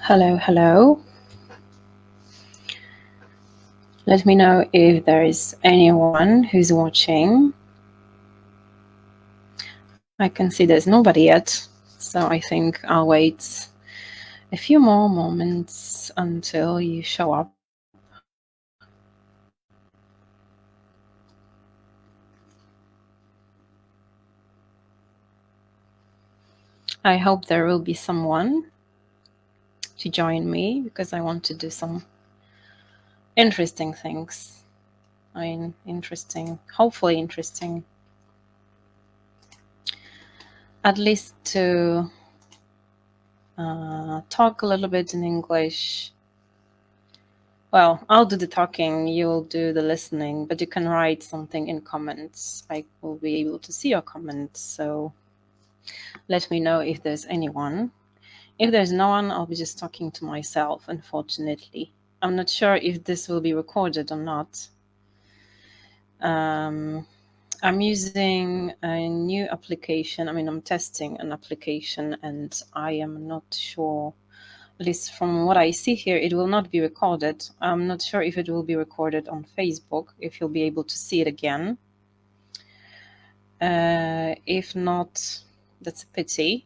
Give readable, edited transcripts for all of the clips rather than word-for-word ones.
Hello, hello. Let me know if there is anyone who's watching. I can see there's nobody yet, so I think I'll wait a few more moments until you show up. I hope there will be someone to join me because I want to do some interesting things. Hopefully interesting. At least to talk a little bit in English. Well, I'll do the talking, you'll do the listening, but you can write something in comments. I will be able to see your comments, so let me know if there's anyone. If there's no one, I'll be just talking to myself, unfortunately. I'm not sure if this will be recorded or not. I'm using a new application. I'm testing an application and I am not sure. At least from what I see here, it will not be recorded. I'm not sure if it will be recorded on Facebook, if you'll be able to see it again. If not, that's a pity.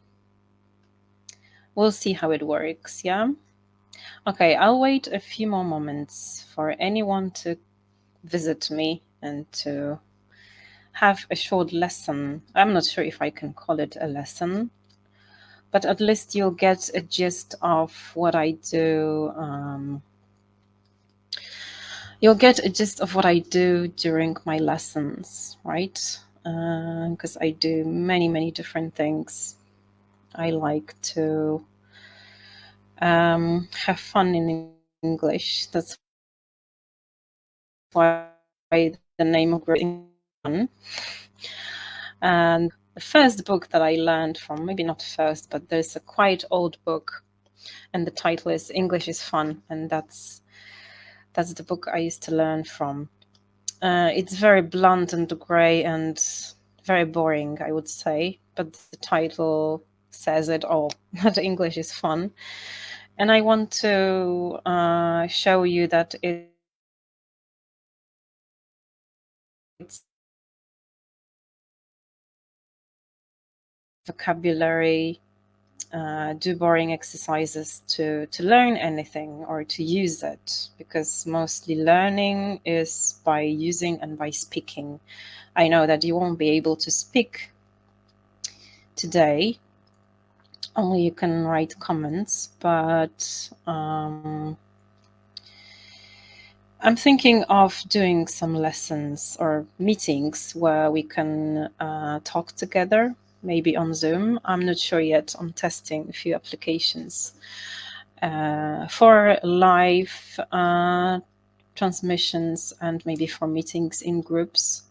We'll see how it works, yeah? Okay, I'll wait a few more moments for anyone to visit me and to have a short lesson. I'm not sure if I can call it a lesson, but at least you'll get a gist of what I do. You'll get a gist of what I do during my lessons, right? Because I do many different things. I like to have fun in English. That's why the name of fun. And the first book that I learned from, maybe not first, but there's a quite old book, and the title is English is Fun, and that's the book I used to learn from. It's very blunt and grey and very boring, I would say, but the title says it all, that English is fun. And I want to show you that it's vocabulary, do boring exercises to learn anything or to use it, because mostly learning is by using and by speaking. I know that you won't be able to speak today, only you can write comments, but I'm thinking of doing some lessons or meetings where we can talk together, maybe on Zoom. I'm not sure yet. I'm testing a few applications for live transmissions and maybe for meetings in groups.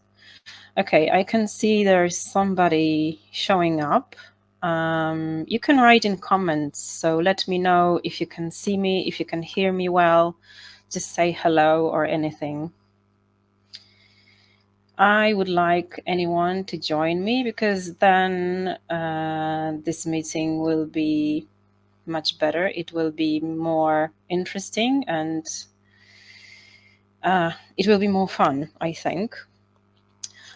Okay, I can see there's somebody showing up. You can write in comments, so let me know if you can see me, if you can hear me well. Just say hello or anything. I would like anyone to join me, because then this meeting will be much better. It will be more interesting and it will be more fun, I think.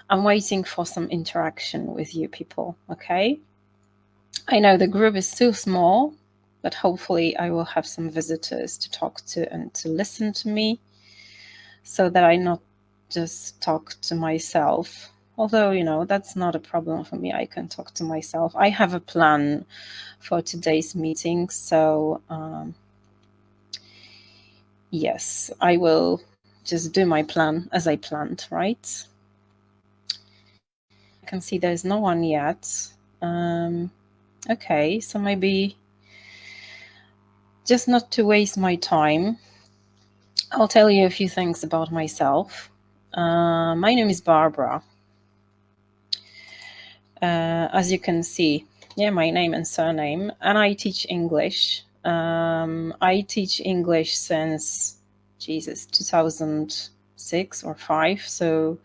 I'm waiting for some interaction with you people, okay? I know the group is still small, but hopefully I will have some visitors to talk to and to listen to me, so that I not just talk to myself. Although, you know, that's not a problem for me. I can talk to myself. I have a plan for today's meeting, so yes, I will just do my plan as I planned, right? I can see there's no one yet. Okay, so maybe just not to waste my time, I'll tell you a few things about myself. My name is Barbara. As you can see, yeah, my name and surname, and I teach English. I teach English since, 2006 or 5, so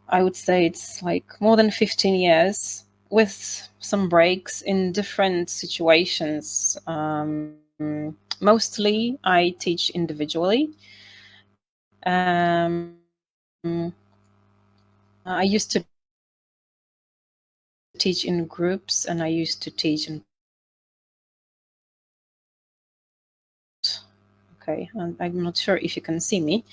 I would say it's like more than 15 years. with some breaks in different situations. Mostly I teach individually. I used to teach in groups, and I used to teach in. Okay, and I'm not sure if you can see me.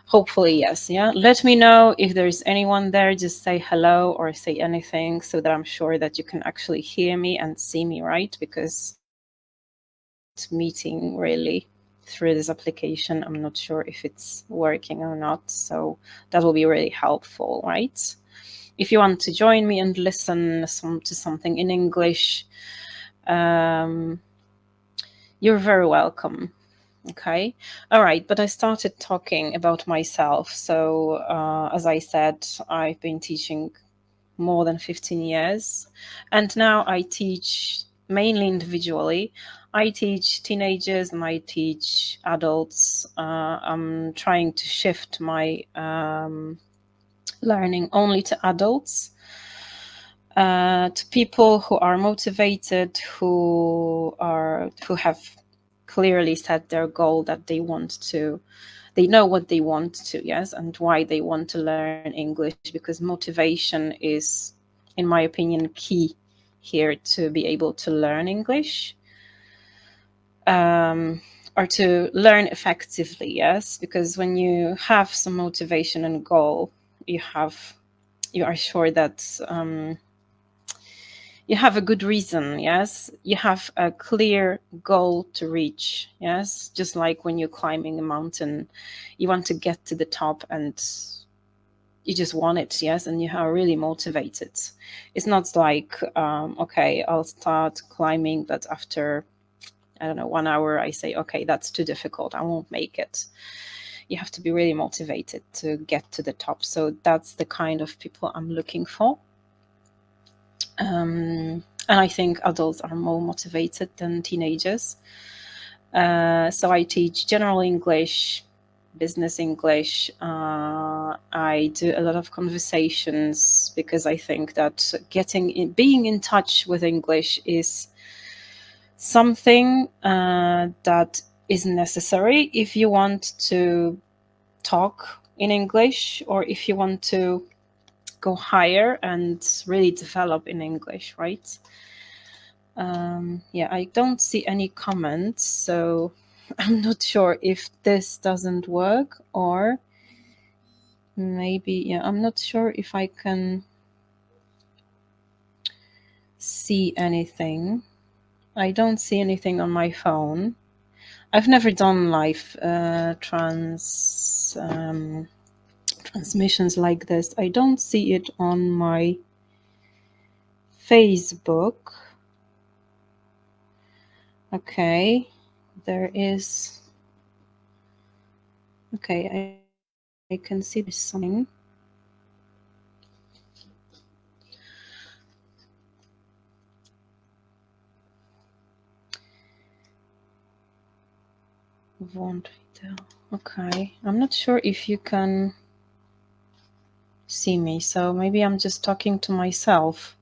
Hopefully, yes. Yeah. Let me know if there's anyone there. Just say hello or say anything so that I'm sure that you can actually hear me and see me, right? Because it's meeting really through this application. I'm not sure if it's working or not. So that will be really helpful, right? If you want to join me and listen to something in English, you're very welcome. Okay. All right. But I started talking about myself. So as I said, I've been teaching more than 15 years. And now I teach mainly individually. I teach teenagers and I teach adults. I'm trying to shift my learning only to adults. To people who are motivated, who have clearly set their goal that they know what they want to, yes, and why they want to learn English, because motivation is, in my opinion, key here to be able to learn English, or to learn effectively, yes, because when you have some motivation and goal, you are sure that you have a good reason, yes? You have a clear goal to reach, yes? Just like when you're climbing a mountain, you want to get to the top and you just want it, yes? And you are really motivated. It's not like, okay, I'll start climbing, but after, I don't know, 1 hour, I say, okay, that's too difficult, I won't make it. You have to be really motivated to get to the top. So that's the kind of people I'm looking for. And I think adults are more motivated than teenagers. So I teach general English, business English. I do a lot of conversations because I think that being in touch with English is something that is necessary if you want to talk in English, or if you want to go higher and really develop in English, right? Yeah, I don't see any comments, so I'm not sure if this doesn't work, or maybe, yeah, I'm not sure if I can see anything. I don't see anything on my phone. I've never done live transmissions like this. I don't see it on my Facebook. Okay, there is. Okay, I can see there's something. Okay, I'm not sure if you can see me, so maybe I'm just talking to myself.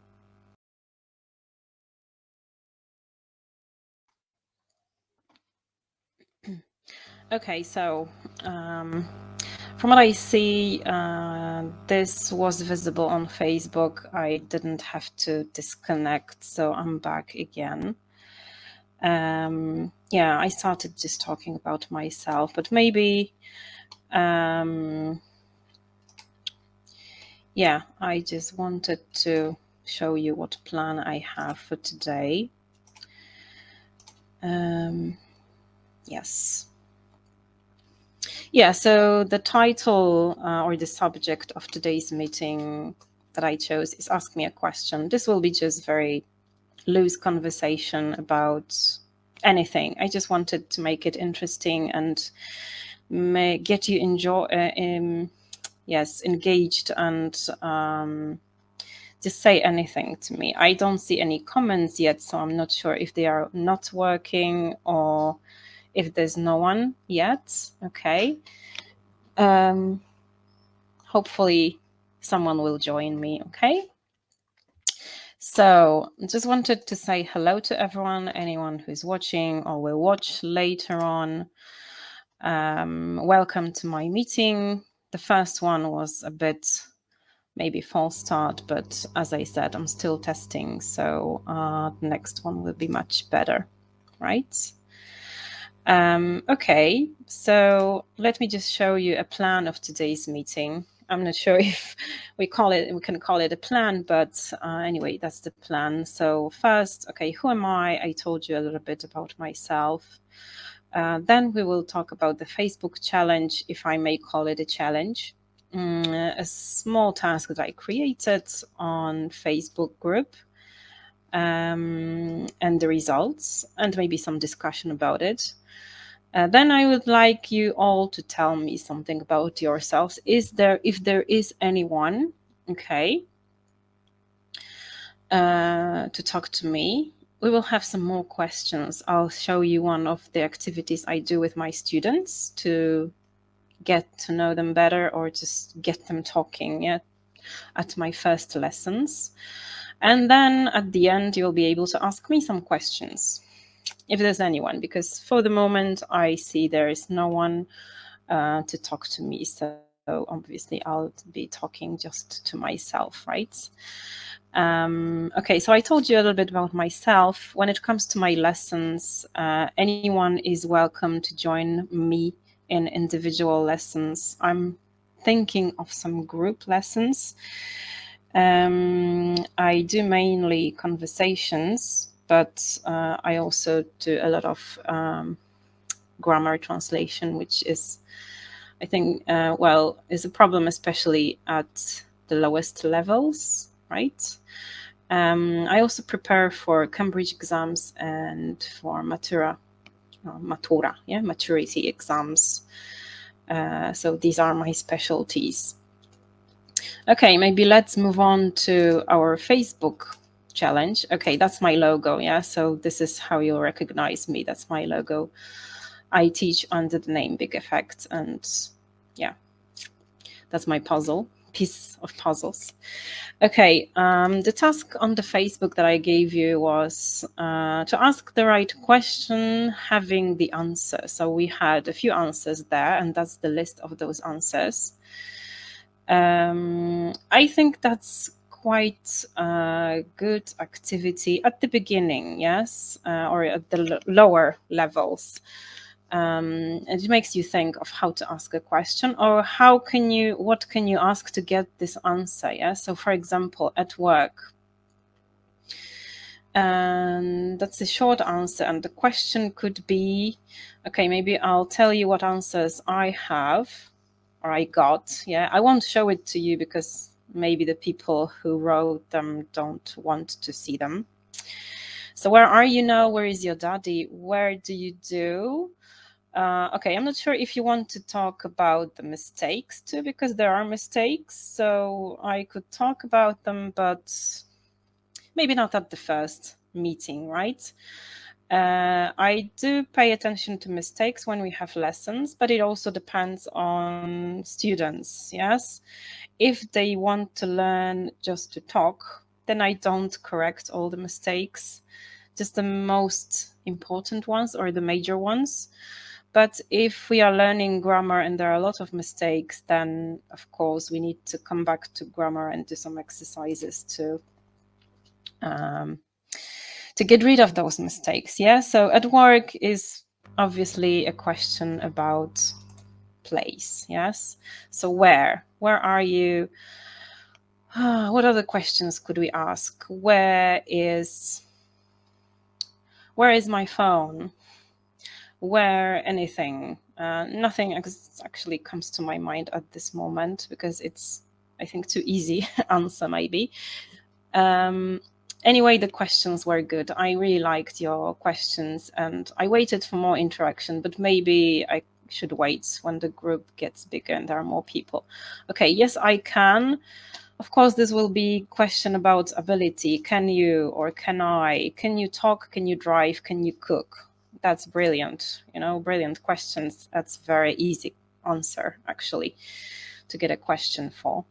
Okay, so from what I see, this was visible on Facebook. I didn't have to disconnect, so I'm back again. Yeah, I started just talking about myself, but maybe, yeah, I just wanted to show you what plan I have for today. Yes. Yeah, so the title or the subject of today's meeting that I chose is Ask Me a Question. This will be just very loose conversation about anything. I just wanted to make it interesting and get you engaged, and just say anything to me. I don't see any comments yet, so I'm not sure if they are not working or if there's no one yet. Okay. Hopefully someone will join me. Okay. So just wanted to say hello to everyone, anyone who's watching or will watch later on. Welcome to my meeting. The first one was a bit maybe false start, but as I said, I'm still testing. So the next one will be much better, right? Okay, so let me just show you a plan of today's meeting. I'm not sure if we can call it a plan, but anyway, that's the plan. So first, okay, who am I? I told you a little bit about myself. Then we will talk about the Facebook challenge, if I may call it a challenge. A small task that I created on Facebook group, and the results, and maybe some discussion about it. Then I would like you all to tell me something about yourselves. If there is anyone, okay, to talk to me. We will have some more questions. I'll show you one of the activities I do with my students to get to know them better, or just get them talking, yeah, at my first lessons. And then at the end, you'll be able to ask me some questions, if there's anyone, because for the moment I see there is no one to talk to me. So obviously I'll be talking just to myself, right? Okay, so I told you a little bit about myself. When it comes to my lessons, anyone is welcome to join me in individual lessons. I'm thinking of some group lessons. I do mainly conversations, but I also do a lot of grammar translation, which is, I think, is a problem, especially at the lowest levels, right? I also prepare for Cambridge exams and for maturity exams. So these are my specialties. Okay, maybe let's move on to our Facebook challenge. Okay, that's my logo, yeah? So this is how you'll recognize me. That's my logo. I teach under the name Big Effect, and yeah, that's my piece of puzzles. Okay, the task on the Facebook that I gave you was to ask the right question, having the answer. So we had a few answers there, and that's the list of those answers. I think that's quite a good activity at the beginning, yes, or at the lower levels. It makes you think of how to ask a question, or what can you ask to get this answer, yeah? So for example, at work, and that's a short answer, and the question could be, okay, maybe I'll tell you what answers I have, or I got, yeah. I won't show it to you because maybe the people who wrote them don't want to see them. So where are you now? Where is your daddy? Where do you do? Okay, I'm not sure if you want to talk about the mistakes too, because there are mistakes. So I could talk about them, but maybe not at the first meeting, right? I do pay attention to mistakes when we have lessons, but it also depends on students, yes? If they want to learn just to talk, then I don't correct all the mistakes, just the most important ones or the major ones. But if we are learning grammar and there are a lot of mistakes, then of course we need to come back to grammar and do some exercises to get rid of those mistakes. Yeah. So at work is obviously a question about place. Yes. So where are you? What other questions could we ask? Where is my phone? Where anything? Nothing actually comes to my mind at this moment because it's, I think, too easy answer maybe. Anyway, the questions were good. I really liked your questions and I waited for more interaction, but maybe I should wait when the group gets bigger and there are more people. Okay, yes, I can. Of course, this will be question about ability. Can you or can I? Can you talk? Can you drive? Can you cook? That's brilliant. Brilliant questions. That's very easy answer, actually, to get a question for.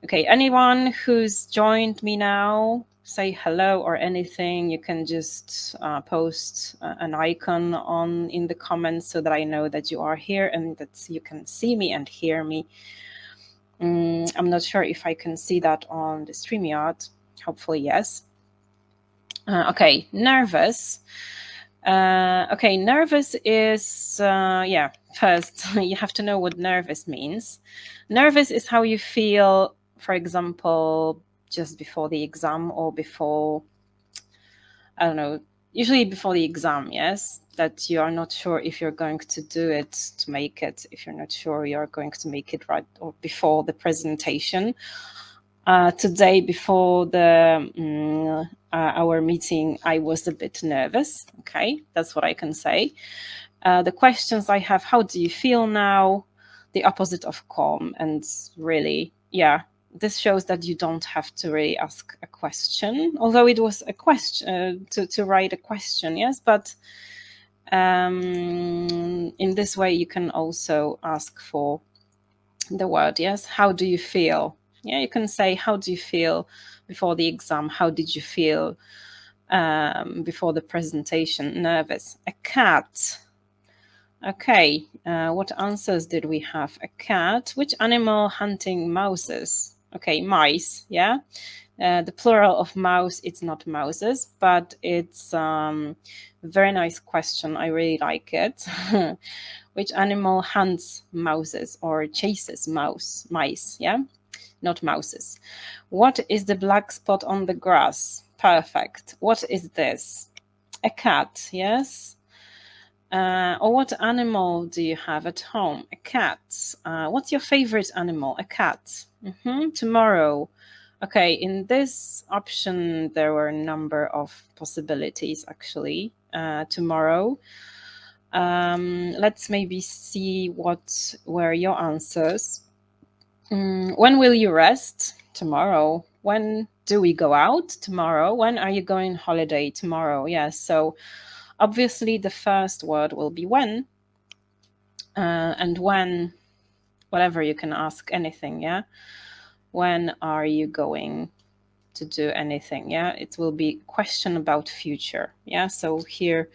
Okay, anyone who's joined me now, say hello or anything, you can just post an icon in the comments so that I know that you are here and that you can see me and hear me. I'm not sure if I can see that on the StreamYard. Hopefully, yes. Okay, nervous. Okay, nervous is, yeah, first, you have to know what nervous means. Nervous is how you feel, for example, just before the exam or before, I don't know, usually before the exam, yes, that you are not sure if you're going to do it, to make it, if you're not sure you're going to make it right, or before the presentation. Today, before the our meeting, I was a bit nervous. Okay, that's what I can say. The questions I have: how do you feel now? The opposite of calm. And really, yeah, this shows that you don't have to really ask a question, although it was a question to write a question, yes, but in this way you can also ask for the word, yes. How do you feel? Yeah, you can say, how do you feel before the exam? How did you feel before the presentation? Nervous. A cat. Okay, what answers did we have? A cat. Which animal hunting mouses? Okay, mice, yeah. The plural of mouse, it's not mouses, but it's a very nice question. I really like it. Which animal hunts mouses or chases mice, yeah? Not mouses. What is the black spot on the grass? Perfect. What is this? A cat, yes? Or what animal do you have at home? A cat. What's your favorite animal? A cat. Tomorrow. Okay, in this option, there were a number of possibilities, actually. Tomorrow. Let's maybe see what were your answers. When will you rest? Tomorrow. When do we go out? Tomorrow. When are you going on holiday? Tomorrow. Yes, so obviously the first word will be when. And when, whatever, you can ask anything, yeah? When are you going to do anything, yeah? It will be a question about future, yeah? So here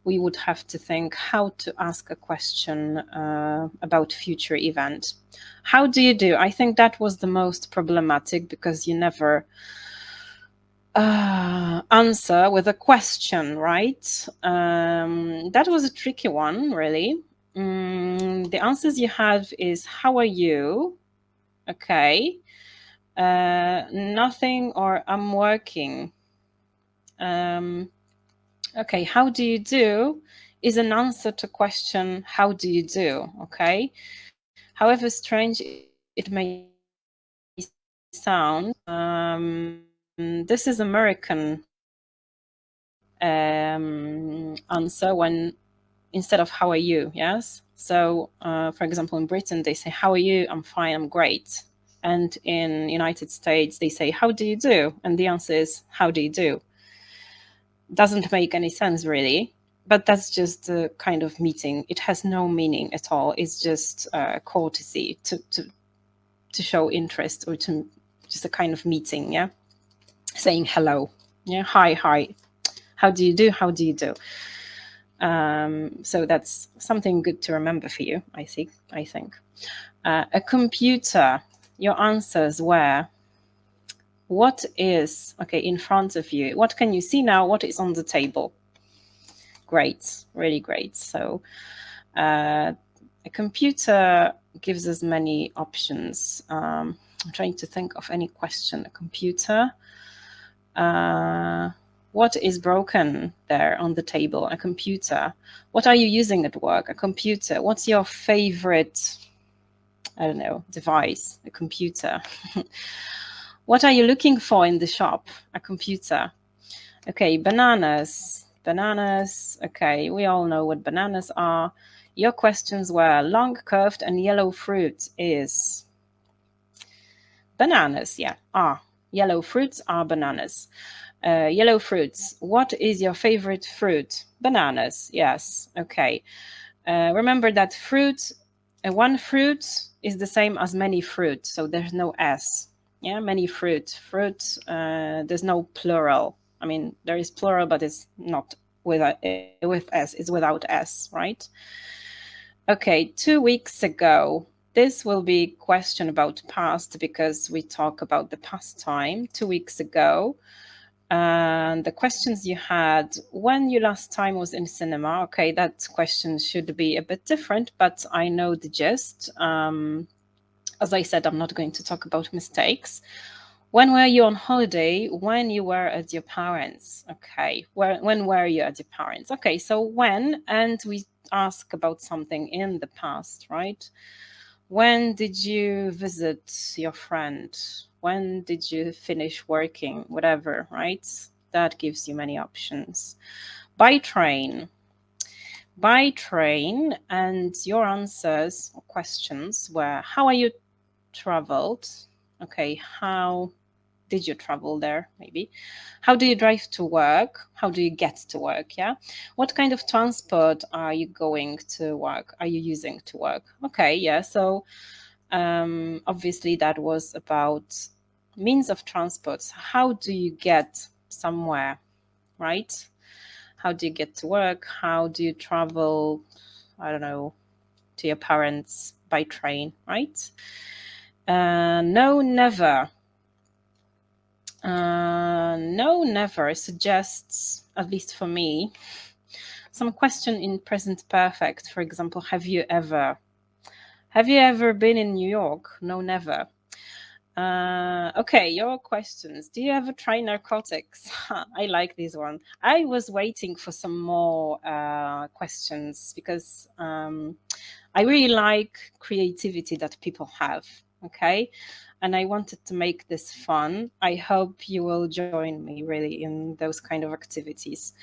we would have to think how to ask a question about future event. How do you do? I think that was the most problematic because you never answer with a question, right? That was a tricky one, really. The answers you have is, how are you? Okay. Nothing or I'm working. Okay, how do you do is an answer to question, how do you do? Okay. However strange it may sound, this is American answer when instead of how are you, yes? So, for example, in Britain, they say, how are you? I'm fine, I'm great. And in United States, they say, how do you do? And the answer is, how do you do? Doesn't make any sense, really. But that's just a kind of meeting. It has no meaning at all. It's just courtesy to show interest, or to just a kind of meeting, yeah? Saying hello, yeah? Hi, how do you do? How do you do? So that's something good to remember for you, I think. A computer, your answers were, what is, okay, in front of you? What can you see now? What is on the table? Great, really great. So a computer gives us many options. I'm trying to think of any question. A computer. What is broken there on the table? A computer. What are you using at work? A computer. What's your favorite, I don't know, device? A computer. What are you looking for in the shop? A computer. Okay, bananas. Bananas. Okay, we all know what bananas are. Your questions were, long, curved, and yellow fruit is bananas. Yeah, yellow fruits are bananas. Yellow fruits. What is your favorite fruit? Bananas. Yes. Okay. Remember that fruit, one fruit is the same as many fruit, so there's no S. Yeah, many fruit. Fruit, there's no plural. I mean, there is plural, but it's not with S, it's without S, right? Okay, 2 weeks ago. This will be question about past because we talk about the past time. 2 weeks ago. And the questions you had when you last time was in cinema. Okay, that question should be a bit different, but I know the gist. As I said, I'm not going to talk about mistakes. When were you on holiday? When you were at your parents? Okay, when were you at your parents? Okay, so when, and we ask about something in the past, right? When did you visit your friend? When did you finish working? Whatever, right? That gives you many options. By train. By train, and your answers or questions were, how are you traveled? Okay, how did you travel there? Maybe. How do you drive to work? How do you get to work? Yeah. What kind of transport are you going to work? Are you using to work? Okay, yeah. So obviously that was about means of transport. How do you get somewhere, right? How do you get to work? How do you travel, I don't know, to your parents by train, right? No, never. No, never suggests, at least for me, some question in present perfect. For example, have you ever been in New York? No, never. Okay, your questions. Do you ever try narcotics? I like this one. I was waiting for some more questions because I really like creativity that people have. Okay, and I wanted to make this fun. I hope you will join me really in those kind of activities.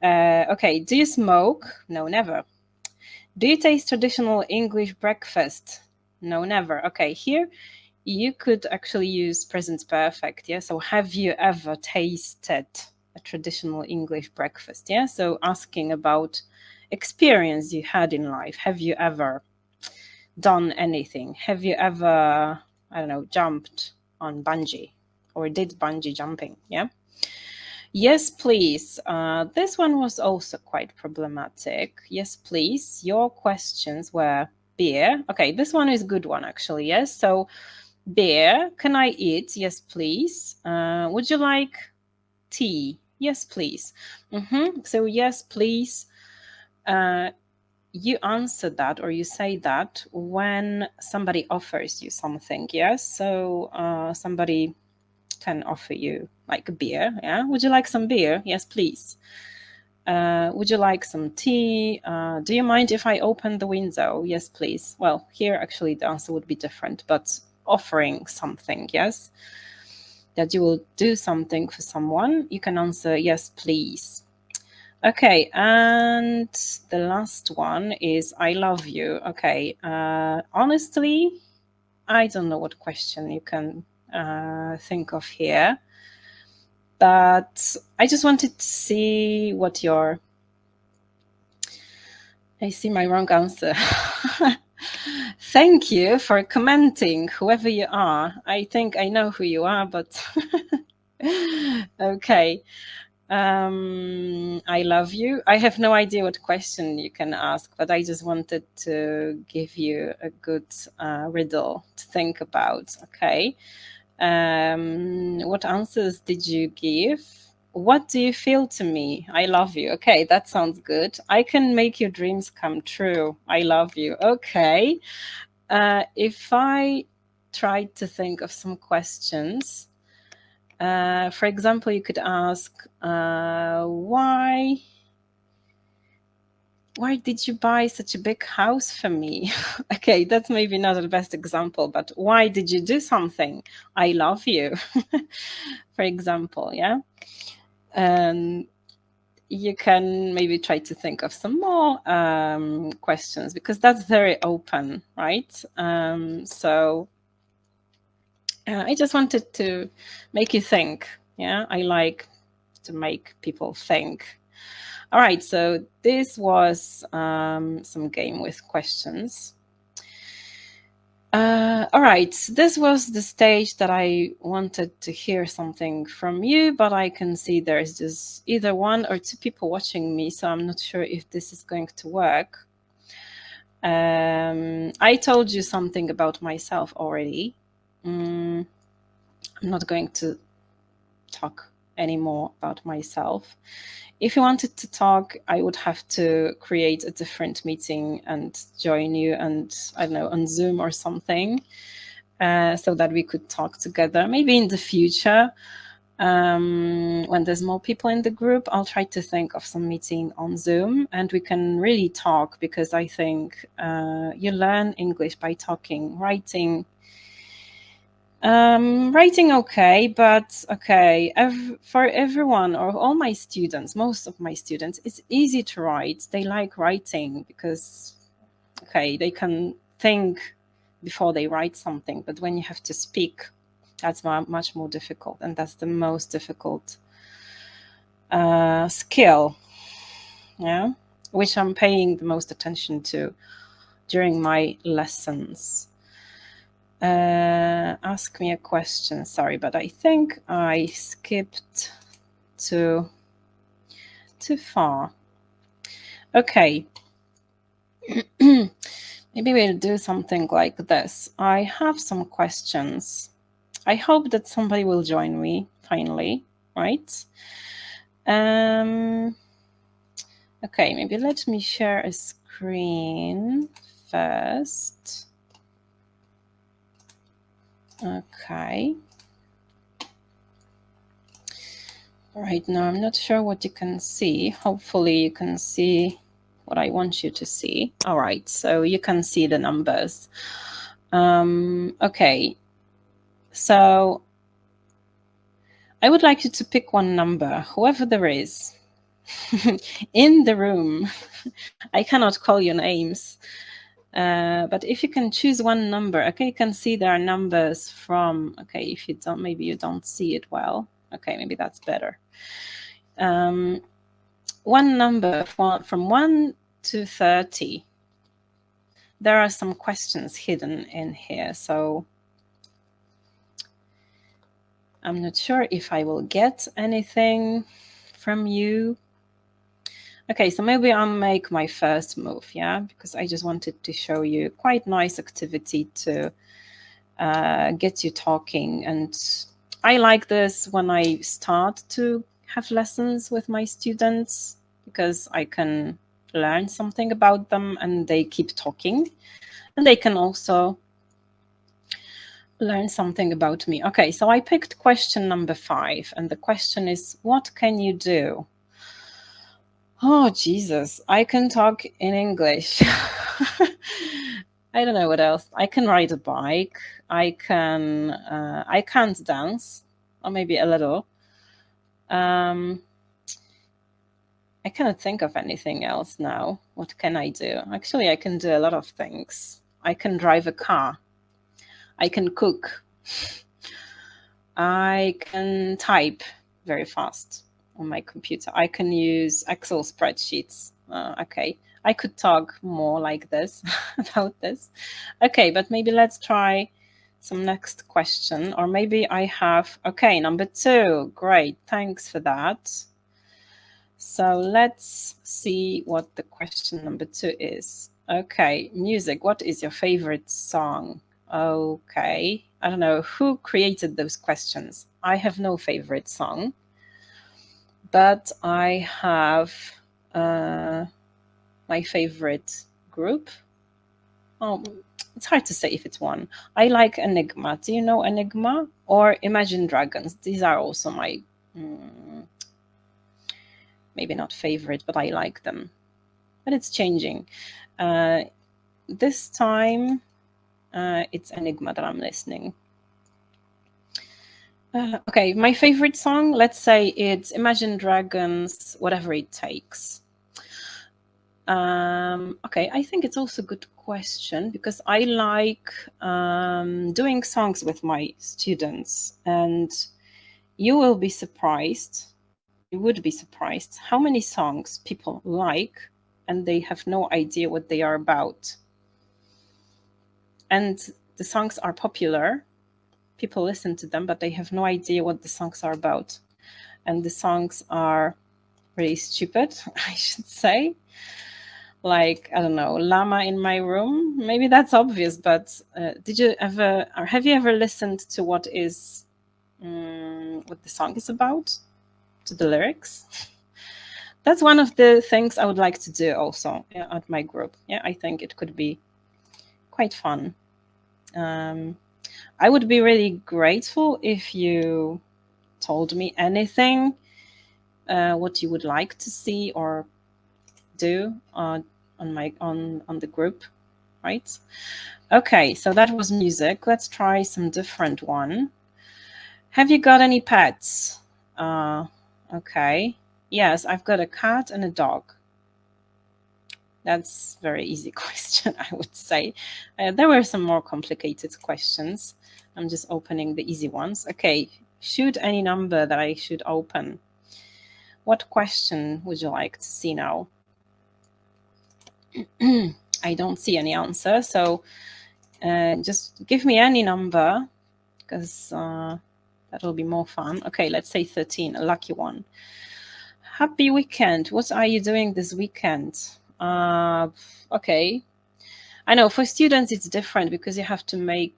Okay, do you smoke? No, never. Do you taste traditional English breakfast? No, never. Okay, here you could actually use present perfect. Yeah, so have you ever tasted a traditional English breakfast? Yeah, so asking about experience you had in life. Have you ever done anything? Have you ever, I don't know, jumped on bungee or did bungee jumping? Yeah. Yes, please. This one was also quite problematic. Yes, please. Your questions were beer. Okay, this one is a good one actually. Yes. So beer. Can I eat? Yes, please. Would you like tea? Yes, please. So yes, please. You answer that or you say that when somebody offers you something. Yes. So somebody can offer you like a beer. Yeah. Would you like some beer? Yes, please. Would you like some tea? Do you mind if I open the window? Yes, please. Well, here actually the answer would be different, but offering something, yes, that you will do something for someone, you can answer yes, please. Okay, and the last one is I love you. Okay, honestly, I don't know what question you can think of here, but I just wanted to see what your... I see my wrong answer. Thank you for commenting, whoever you are. I think I know who you are, but okay. I love you. I have no idea what question you can ask, but I just wanted to give you a good riddle to think about. Okay. What answers did you give? What do you feel to me? I love you. Okay, that sounds good. I can make your dreams come true. I love you. Okay. If I tried to think of some questions, for example, you could ask, why did you buy such a big house for me? Okay, that's maybe not the best example, but why did you do something? I love you, for example, yeah? You can maybe try to think of some more questions because that's very open, right? So I just wanted to make you think. Yeah, I like to make people think. All right, so this was some game with questions. All right, this was the stage that I wanted to hear something from you, but I can see there's just either one or two people watching me, so I'm not sure if this is going to work. I told you something about myself already. I'm not going to talk anymore about myself. If you wanted to talk, I would have to create a different meeting and join you, and I don't know, on Zoom or something, so that we could talk together. Maybe in the future, when there's more people in the group, I'll try to think of some meeting on Zoom and we can really talk, because I think you learn English by talking. Writing okay, but okay, for everyone or all my students, most of my students, it's easy to write. They like writing because, okay, they can think before they write something, but when you have to speak, that's much more difficult, and that's the most difficult skill, yeah, which I'm paying the most attention to during my lessons. Ask me a question. Sorry, but I think I skipped too far. Okay. Maybe we'll do something like this. I have some questions. I hope that somebody will join me finally, right? Okay, maybe let me share a screen first. Okay. Right now, I'm not sure what you can see. Hopefully you can see what I want you to see. All right, so you can see the numbers. Okay, so I would like you to pick one number, whoever there is in the room. I cannot call your names. But if you can choose one number, okay, you can see there are numbers from, okay, if you don't, maybe you don't see it well. Okay, maybe that's better. One number from 1 to 30. There are some questions hidden in here, so I'm not sure if I will get anything from you. Okay, so maybe I'll make my first move, yeah, because I just wanted to show you quite nice activity to get you talking. And I like this when I start to have lessons with my students, because I can learn something about them and they keep talking, and they can also learn something about me. Okay, so I picked question number 5, and the question is, what can you do? Oh, Jesus, I can talk in English. I don't know what else. I can ride a bike. I can't dance, or maybe a little. I cannot think of anything else now. What can I do? Actually, I can do a lot of things. I can drive a car. I can cook. I can type very fast on my computer. I can use Excel spreadsheets. Okay, I could talk more like this about this. Okay, but maybe let's try some next question, or maybe I have, okay, number 2. Great, thanks for that. So let's see what the question number 2 is. Okay, music. What is your favorite song? Okay, I don't know who created those questions. I have no favorite song, but I have my favorite group. Oh, it's hard to say if it's one. I like Enigma. Do you know Enigma? Or Imagine Dragons? These are also my, maybe not favorite, but I like them. But it's changing. This time, it's Enigma that I'm listening. Okay, my favorite song, let's say it's Imagine Dragons, Whatever It Takes. Okay, I think it's also a good question, because I like doing songs with my students, and you will be surprised, you would be surprised how many songs people like and they have no idea what they are about. And the songs are popular, people listen to them, but they have no idea what the songs are about. And the songs are really stupid, I should say. Like, I don't know, llama in my room. Maybe that's obvious, but did you ever, or have you ever listened to what the song is about? To the lyrics? That's one of the things I would like to do also at my group. Yeah, I think it could be quite fun. I would be really grateful if you told me anything, what you would like to see or do on the group, right? Okay, so that was music. Let's try some different one. Have you got any pets? Okay. Yes, I've got a cat and a dog. That's a very easy question, I would say. There were some more complicated questions. I'm just opening the easy ones. Okay, shoot any number that I should open. What question would you like to see now? I don't see any answer, so just give me any number, because that will be more fun. Okay, let's say 13, a lucky one. Happy weekend. What are you doing this weekend? Okay. I know for students it's different because you have to make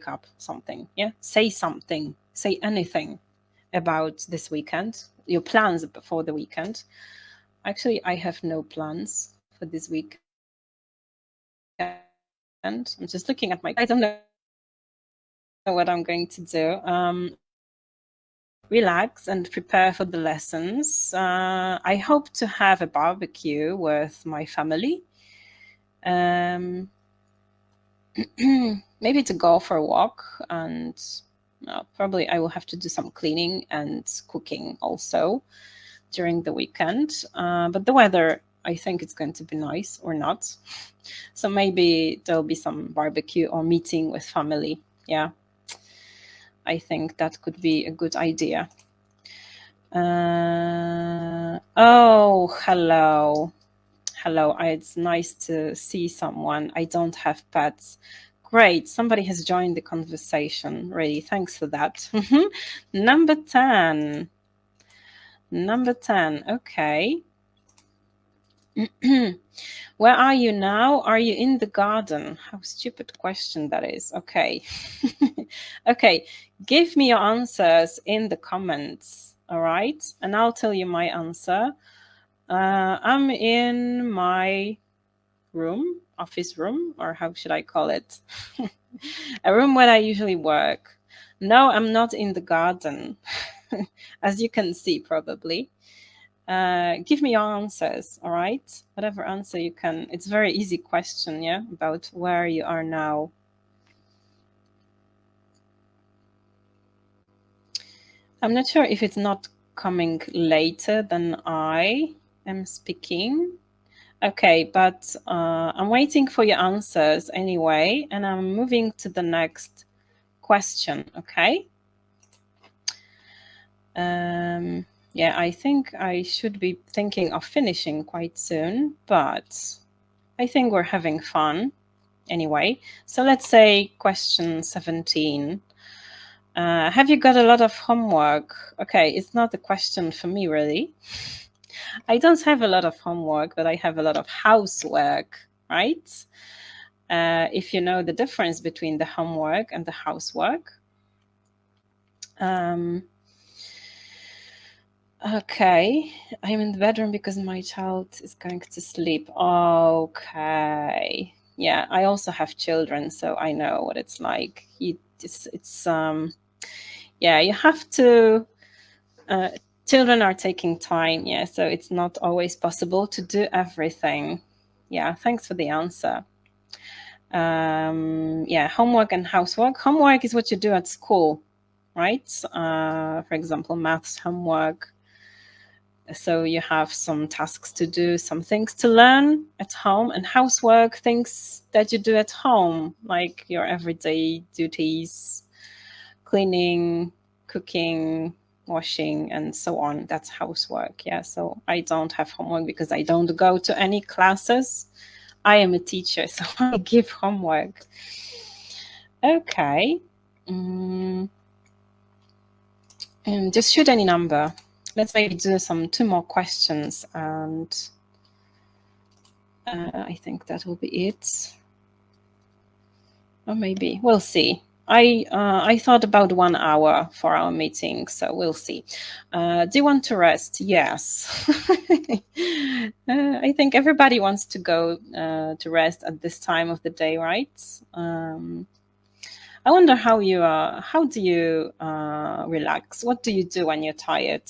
up something. Yeah, say something, say anything about this weekend, your plans for the weekend. Actually, I have no plans for this weekend. I'm just looking at I don't know what I'm going to do. Relax and prepare for the lessons. I hope to have a barbecue with my family. Maybe to go for a walk, and probably I will have to do some cleaning and cooking also during the weekend. But the weather, I think it's going to be nice or not. So maybe there'll be some barbecue or meeting with family. Yeah. I think that could be a good idea. Oh, hello. Hello, it's nice to see someone. I don't have pets. Great, somebody has joined the conversation. Really, thanks for that. Number 10. Number 10, okay. Where are you now? Are you in the garden? How stupid question that is. Okay. Okay, give me your answers in the comments, all right? And I'll tell you my answer. I'm in my room, office room, or how should I call it? A room where I usually work. No, I'm not in the garden, as you can see probably. Give me your answers, all right? Whatever answer you can. It's a very easy question, yeah, about where you are now. I'm not sure if it's not coming later than I am speaking. Okay, but I'm waiting for your answers anyway, and I'm moving to the next question, okay? Yeah, I think I should be thinking of finishing quite soon, but I think we're having fun anyway. So let's say question 17. Have you got a lot of homework? Okay, it's not a question for me, really. I don't have a lot of homework, but I have a lot of housework, right? If you know the difference between the homework and the housework. Okay, I'm in the bedroom because my child is going to sleep. Okay. Yeah, I also have children, so I know what it's like. Yeah, you have to, children are taking time, yeah, so it's not always possible to do everything. Yeah, thanks for the answer. Yeah, homework and housework. Homework is what you do at school, right? For example, maths homework. So you have some tasks to do, some things to learn at home, and housework, things that you do at home, like your everyday duties, cleaning, cooking, washing, and so on. That's housework. Yeah, so I don't have homework because I don't go to any classes. I am a teacher, so I give homework. Okay. Just shoot any number. Let's maybe do two more questions, and I think that will be it. Or maybe we'll see. I thought about 1 hour for our meeting, so we'll see. Do you want to rest? Yes. I think everybody wants to go to rest at this time of the day, right? I wonder how you are. How do you relax? What do you do when you're tired?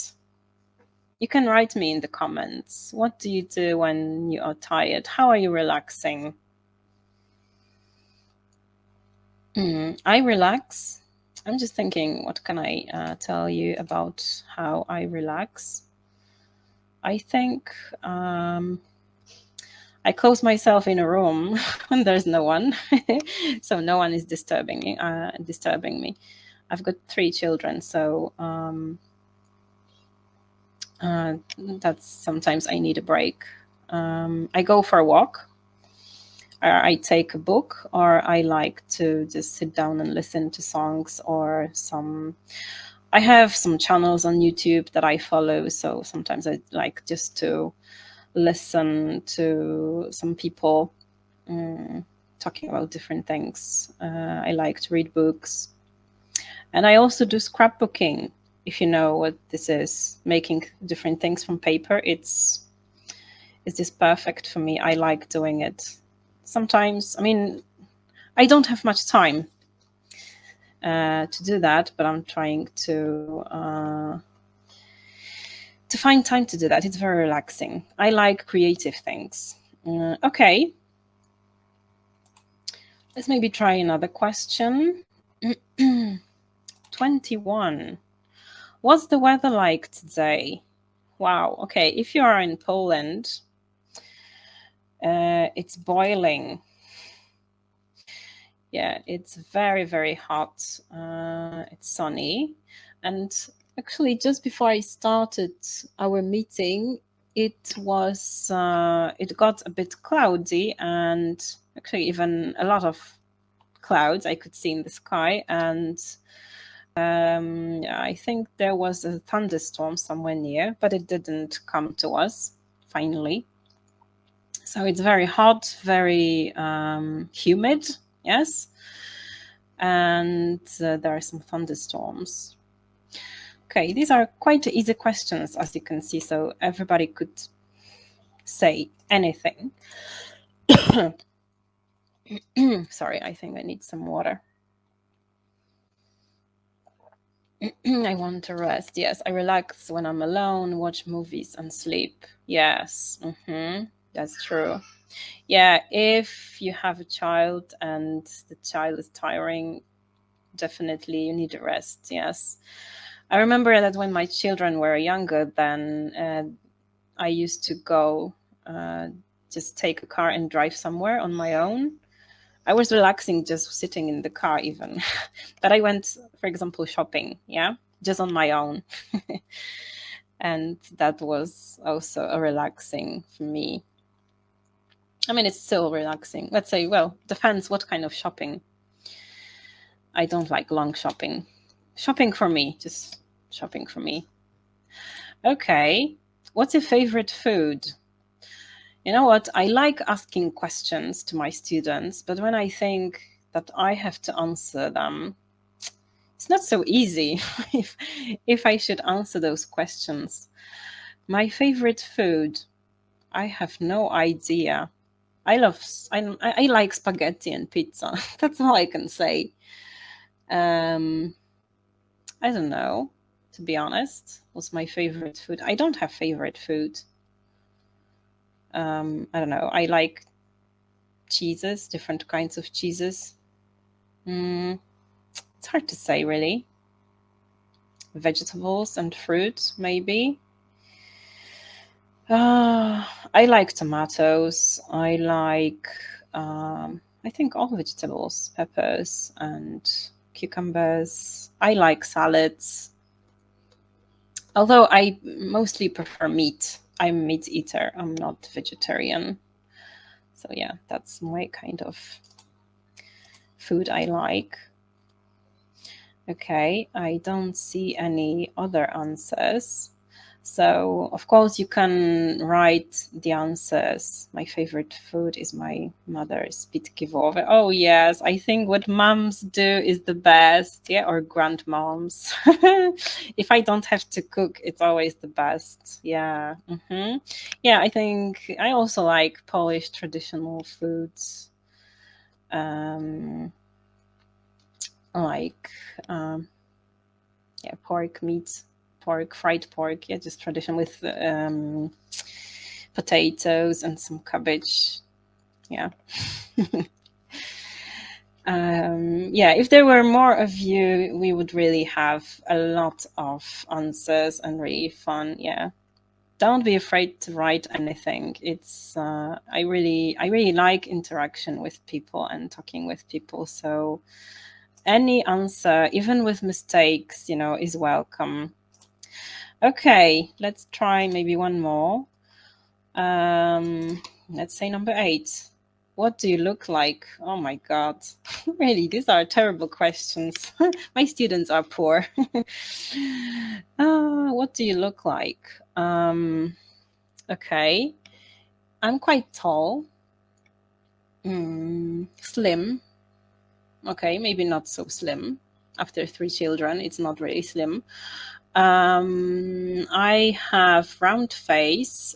You can write me in the comments. What do you do when you are tired? How are you relaxing? I relax. I'm just thinking, what can I tell you about how I relax? I think I close myself in a room when there's no one, so no one is disturbing me. I've got 3 children, so that's sometimes I need a break. I go for a walk. I take a book, or I like to just sit down and listen to songs or I have some channels on YouTube that I follow, so sometimes I like just to listen to some people talking about different things. I like to read books, and I also do scrapbooking. If you know what this is, making different things from paper, it's just perfect for me. I like doing it. Sometimes, I mean, I don't have much time to do that, but I'm trying to find time to do that. It's very relaxing. I like creative things. Okay. Let's maybe try another question. 21. What's the weather like today? Wow. Okay. If you are in Poland, it's boiling. Yeah, it's very, very hot. It's sunny. And actually, just before I started our meeting, it got a bit cloudy, and actually even a lot of clouds I could see in the sky. And I think there was a thunderstorm somewhere near, but it didn't come to us, finally. So it's very hot, very humid, yes. And there are some thunderstorms. Okay, these are quite easy questions, as you can see, so everybody could say anything. Sorry, I think I need some water. I want to rest. Yes, I relax when I'm alone, watch movies and sleep. Yes, that's true. Yeah, if you have a child and the child is tiring, definitely you need a rest. Yes. I remember that when my children were younger, then I used to go just take a car and drive somewhere on my own. I was relaxing just sitting in the car even. But I went, for example, shopping, yeah, just on my own. And that was also a relaxing for me. I mean, it's still relaxing. Let's say, well, depends what kind of shopping. I don't like long shopping. Shopping for me, just shopping for me. Okay, what's your favorite food? You know what? I like asking questions to my students, but when I think that I have to answer them, it's not so easy if I should answer those questions. My favorite food, I have no idea. I like spaghetti and pizza. That's all I can say. I don't know, to be honest. What's my favorite food? I don't have favorite food. I don't know. I like cheeses, different kinds of cheeses. It's hard to say, really. Vegetables and fruit, maybe. I like tomatoes. I like, I think, all vegetables, peppers and cucumbers. I like salads. Although I mostly prefer meat. I'm a meat eater. I'm not vegetarian. So yeah, that's my kind of food I like. Okay, I don't see any other answers. So, of course, you can write the answers. My favorite food is my mother's pitkivowe. Oh, yes, I think what moms do is the best, yeah, or grandmoms. If I don't have to cook, it's always the best. Yeah. Yeah, I think I also like Polish traditional foods. Like, yeah, pork meat. Fried pork, yeah, just tradition with potatoes and some cabbage. Yeah. Yeah, if there were more of you, we would really have a lot of answers and really fun. Yeah. Don't be afraid to write anything. It's I really like interaction with people and talking with people. So any answer, even with mistakes, is welcome. Okay, let's try maybe one more. Let's say number 8. What do you look like? Oh my God. Really, these are terrible questions. My students are poor. What do you look like? Okay. I'm quite tall. Slim. Okay, maybe not so slim. After 3 children, it's not really slim. I have round face,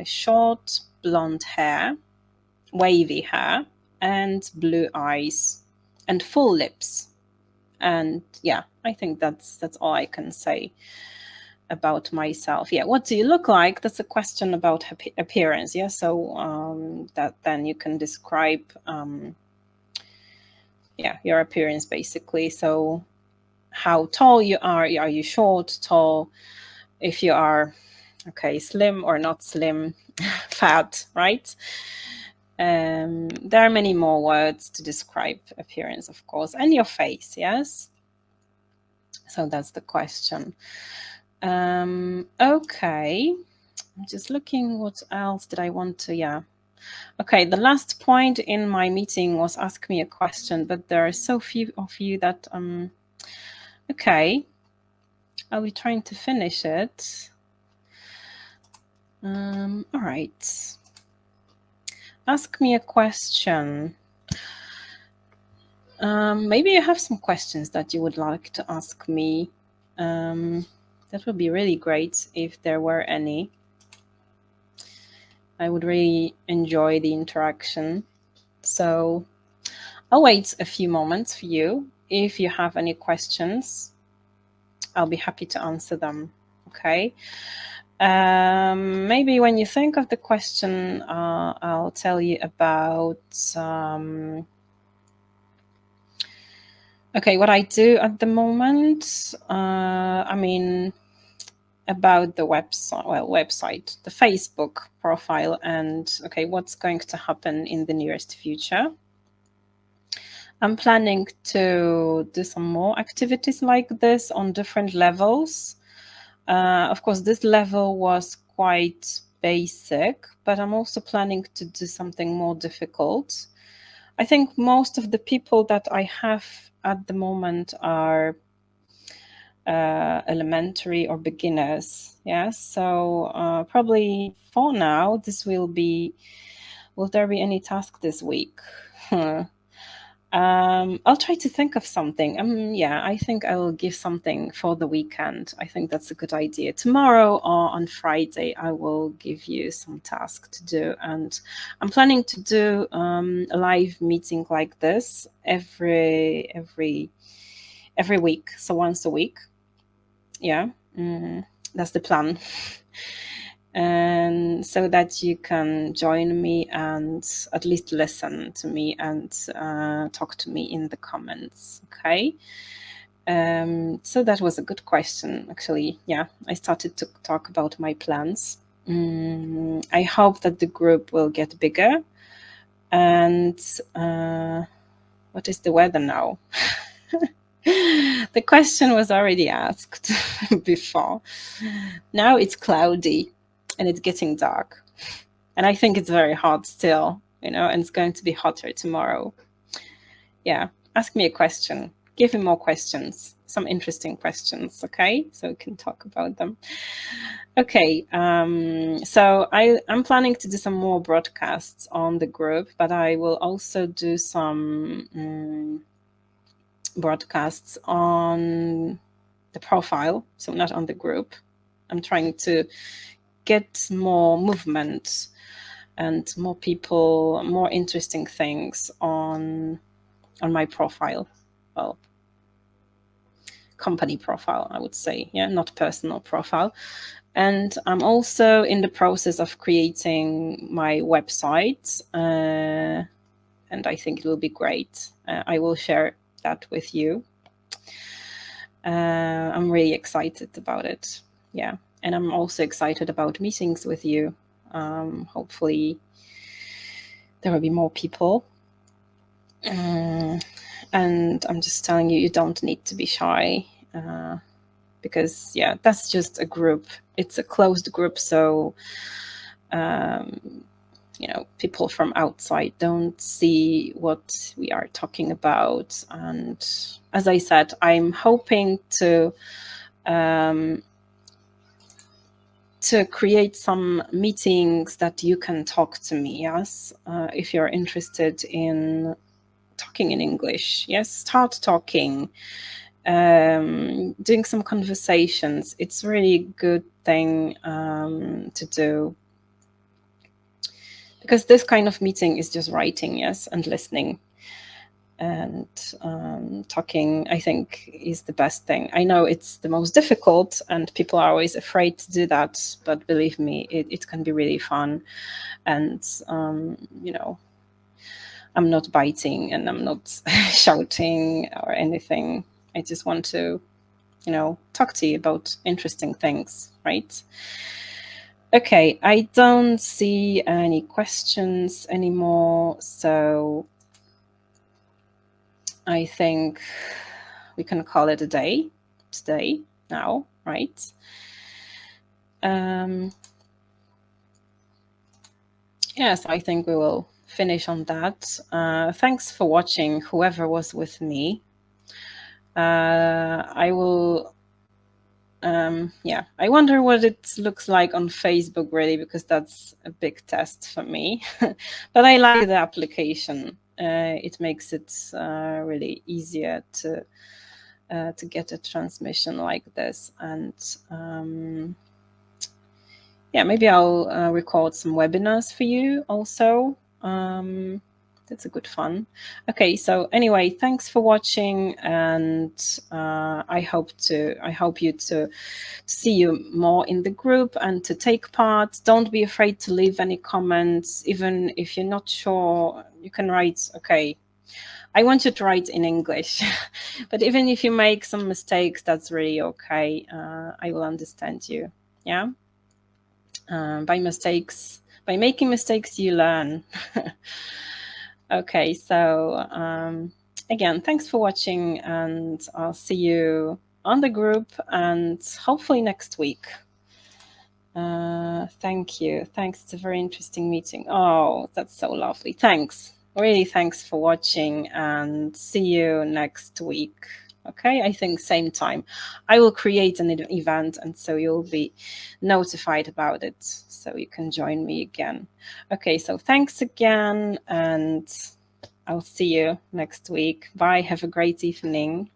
short blonde hair, wavy hair, and blue eyes, and full lips. And yeah, I think that's all I can say about myself. Yeah, what do you look like? That's a question about appearance. Yeah, so that then you can describe yeah, your appearance basically. So how tall you are you short, tall, if you are slim or not slim, fat, right? There are many more words to describe appearance, of course, and your face. Yes, so that's the question. Okay, I'm just looking what else did I want to. Yeah, okay, the last point in my meeting was ask me a question, but there are so few of you that okay, I'll be trying to finish it. All right. Ask me a question. Maybe you have some questions that you would like to ask me. That would be really great if there were any. I would really enjoy the interaction. So I'll wait a few moments for you. If you have any questions, I'll be happy to answer them. Okay. Maybe when you think of the question, I'll tell you about what I do at the moment. I mean, about the website, the Facebook profile, and what's going to happen in the nearest future. I'm planning to do some more activities like this on different levels. Of course, this level was quite basic, but I'm also planning to do something more difficult. I think most of the people that I have at the moment are elementary or beginners. Yeah, so probably for now, this will there be any task this week? I'll try to think of something. Yeah, I think I will give something for the weekend. I think that's a good idea. Tomorrow or on Friday, I will give you some task to do. And I'm planning to do a live meeting like this every week. So once a week. Yeah, that's the plan. And so that you can join me and at least listen to me and talk to me in the comments. Okay. So that was a good question, actually. Yeah, I started to talk about my plans. I hope that the group will get bigger. And what is the weather now? The question was already asked before. Now it's cloudy and it's getting dark. And I think it's very hot still. you know, and it's going to be hotter tomorrow. Yeah, ask me a question. Give me more questions, some interesting questions, okay? So we can talk about them. Okay, so I'm planning to do some more broadcasts on the group, but I will also do some broadcasts on the profile, so not on the group. I'm trying to get more movement and more people, more interesting things on my profile. Well, company profile, I would say, yeah, not personal profile. And I'm also in the process of creating my website, and I think it will be great. I will share that with you. I'm really excited about it. Yeah, and I'm also excited about meetings with you. Hopefully there will be more people. And I'm just telling you, you don't need to be shy, because yeah, that's just a group. It's a closed group, so you know, people from outside don't see what we are talking about. And as I said, I'm hoping to create some meetings that you can talk to me. Yes, if you're interested in talking in English, yes, start talking, doing some conversations. It's a really good thing to do, because this kind of meeting is just writing, yes, and listening. And talking, I think, is the best thing. I know it's the most difficult and people are always afraid to do that, but believe me, it can be really fun. And you know, I'm not biting and I'm not shouting or anything. I just want to, you know, talk to you about interesting things, right? Okay, I don't see any questions anymore, so I think we can call it a day today now, right? Yes, I think we will finish on that. Thanks for watching, whoever was with me. I will, yeah, I wonder what it looks like on Facebook, really, because that's a big test for me. But I like the application. It makes it really easier to get a transmission like this. And yeah, maybe I'll record some webinars for you also. That's a good fun. Okay, so anyway, thanks for watching, and I hope you to see you more in the group and to take part. Don't be afraid to leave any comments, even if you're not sure. You can write, okay, I want you to write in English, but even if you make some mistakes, that's really okay. I will understand you. Yeah. By making mistakes, you learn. Okay, so again, thanks for watching, and I'll see you on the group and hopefully next week. Thank you. Thanks. It's a very interesting meeting. Oh, that's so lovely. Thanks. Really, thanks for watching, and see you next week. Okay, I think same time. I will create an event, and so you'll be notified about it, so you can join me again. Okay, so thanks again, and I'll see you next week. Bye. Have a great evening.